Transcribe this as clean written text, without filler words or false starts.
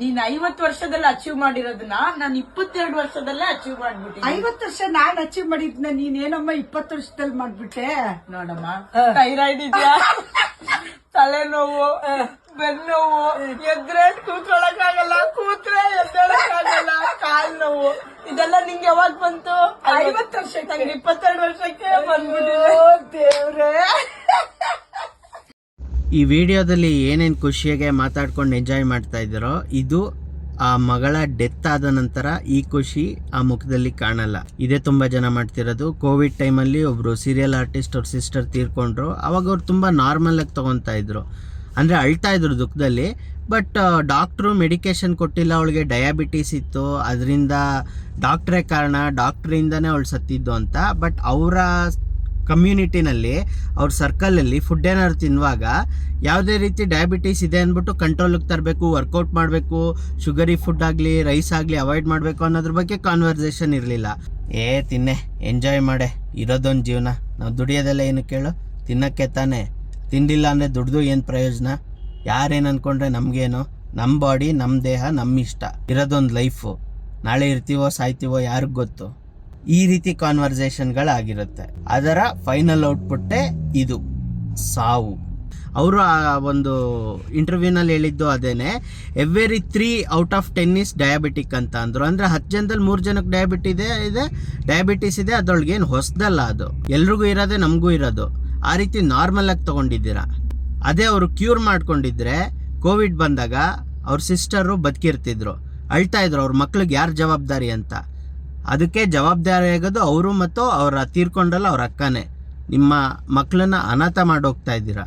ನೀನ್ 50 ವರ್ಷದಲ್ಲಿ ಅಚೀವ್ ಮಾಡಿರೋದನ್ನ ನಾನು 22 ವರ್ಷದಲ್ಲೇ ಅಚೀವ್ ಮಾಡ್ಬಿಟ್ಟೆ. 50 ವರ್ಷ ನಾನ್ ಅಚೀವ್ ಮಾಡಿದ್ನ ನೀನೇನಮ್ಮ 20 ವರ್ಷದಲ್ಲಿ ಮಾಡ್ಬಿಟ್ಟೆ. ನೋಡಮ್ಮ, ಥೈರಾಯ್ಡ್ ಇದೆಯಾ, ತಲೆನೋವು, ಬೆನ್ನೋವು, ಎದ್ರೆ ಕೂತ್ಕೊಳ್ಳಕ್ಕಾಗಲ್ಲ, ಕೂತ್ರೆ ಎದ್ದೇಳಕ್ಕಾಗಲ್ಲ, ಕಾಲ್ ನೋವು, ಇದೆಲ್ಲ ನಿಂಗೆ ಯಾವಾಗ ಬಂತು? 50 ವರ್ಷಕ್ಕೆ. 22 ವರ್ಷಕ್ಕೆ ಬಂದ್ಬಿಟ್ಟಿದೆ. ದೇವ್ರೇ. ಈ ವಿಡಿಯೋದಲ್ಲಿ ಏನೇನು ಖುಷಿಯಾಗೆ ಮಾತಾಡ್ಕೊಂಡು ಎಂಜಾಯ್ ಮಾಡ್ತಾ ಇದ್ದಾರೋ ಇದು ಆ ಮಗಳ ಡೆತ್ ಆದ ನಂತರ ಈ ಖುಷಿ ಆ ಮುಖದಲ್ಲಿ ಕಾಣಲ್ಲ. ಇದೇ ತುಂಬ ಜನ ಮಾಡ್ತಿರೋದು. ಕೋವಿಡ್ ಟೈಮಲ್ಲಿ ಒಬ್ಬರು ಸೀರಿಯಲ್ ಆರ್ಟಿಸ್ಟ್ ಅವ್ರ ಸಿಸ್ಟರ್ ತೀರ್ಕೊಂಡ್ರು. ಅವಾಗ ಅವ್ರು ತುಂಬ ನಾರ್ಮಲಾಗಿ ತೊಗೊತಾ ಇದ್ರು, ಅಂದರೆ ಅಳ್ತಾ ಇದ್ರು ದುಃಖದಲ್ಲಿ. ಬಟ್ ಡಾಕ್ಟ್ರು ಮೆಡಿಕೇಶನ್ ಕೊಟ್ಟಿಲ್ಲ, ಅವಳಿಗೆ ಡಯಾಬಿಟೀಸ್ ಇತ್ತು, ಅದರಿಂದ ಡಾಕ್ಟ್ರೇ ಕಾರಣ, ಡಾಕ್ಟ್ರಿಂದನೇ ಅವಳು ಸತ್ತಿದ್ದು ಅಂತ. ಬಟ್ ಅವರ ಕಮ್ಯುನಿಟಿನಲ್ಲಿ ಅವ್ರ ಸರ್ಕಲಲ್ಲಿ ಫುಡ್ ಏನಾದ್ರು ತಿನ್ನುವಾಗ ಯಾವುದೇ ರೀತಿ ಡಯಾಬಿಟೀಸ್ ಇದೆ ಅಂದ್ಬಿಟ್ಟು ಕಂಟ್ರೋಲಿಗೆ ತರಬೇಕು, ವರ್ಕೌಟ್ ಮಾಡಬೇಕು, ಶುಗರಿ ಫುಡ್ ಆಗಲಿ ರೈಸ್ ಆಗಲಿ ಅವಾಯ್ಡ್ ಮಾಡಬೇಕು ಅನ್ನೋದ್ರ ಬಗ್ಗೆ ಕಾನ್ವರ್ಸೇಷನ್ ಇರಲಿಲ್ಲ. ತಿನ್ನೆ, ಎಂಜಾಯ್ ಮಾಡೆ, ಇರೋದೊಂದು ಜೀವನ, ನಾವು ದುಡಿಯೋದೆಲ್ಲ ಏನು ಕೇಳು, ತಿನ್ನೋಕ್ಕೆ ತಾನೇ, ತಿಂದಿಲ್ಲ ಅಂದರೆ ದುಡ್ದು ಏನು ಪ್ರಯೋಜನ, ಯಾರೇನು ಅಂದ್ಕೊಂಡ್ರೆ ನಮಗೇನು, ನಮ್ಮ ಬಾಡಿ ನಮ್ಮ ದೇಹ ನಮ್ಮ ಇಷ್ಟ, ಇರೋದೊಂದು ಲೈಫು, ನಾಳೆ ಇರ್ತೀವೋ ಸಾಯ್ತೀವೋ ಯಾರಿಗೂ ಗೊತ್ತು. ಈ ರೀತಿ ಕಾನ್ವರ್ಸೇಷನ್ಗಳಾಗಿರುತ್ತೆ. ಅದರ ಫೈನಲ್ ಔಟ್ಪುಟ್ಟೇ ಇದು, ಸಾವು. ಅವರು ಆ ಒಂದು ಇಂಟರ್ವ್ಯೂನಲ್ಲಿ ಹೇಳಿದ್ದು ಅದೇನೆ, every 3 out of 10 is diabetic ಅಂತ ಅಂದರು. ಅಂದರೆ 10 ಜನದಲ್ಲಿ 3 ಜನಕ್ಕೆ ಡಯಾಬಿಟೀಸ್ ಇದೆ. ಅದರೊಳಗೇನು ಹೊಸದಲ್ಲ, ಅದು ಎಲ್ರಿಗೂ ಇರೋದೇ, ನಮಗೂ ಇರೋದು. ಆ ರೀತಿ ನಾರ್ಮಲಾಗಿ ತೊಗೊಂಡಿದ್ದೀರಾ. ಅದೇ ಅವರು ಕ್ಯೂರ್ ಮಾಡ್ಕೊಂಡಿದ್ರೆ ಕೋವಿಡ್ ಬಂದಾಗ ಅವ್ರ ಸಿಸ್ಟರು ಬದುಕಿರ್ತಿದ್ರು, ಅಳ್ತಾ ಇದ್ರು, ಅವ್ರ ಮಕ್ಳಿಗೆ ಯಾರು ಜವಾಬ್ದಾರಿ ಅಂತ. ಅದಕ್ಕೆ ಜವಾಬ್ದಾರಿ ಆಗೋದು ಅವರು ಮತ್ತು ಅವರ ತೀರ್ಕೊಂಡಲ್ಲ ಅವ್ರ ಅಕ್ಕನೇ. ನಿಮ್ಮ ಮಕ್ಕಳನ್ನ ಅನಾಥ ಮಾಡೋಗ್ತಾ ಇದ್ದೀರಾ.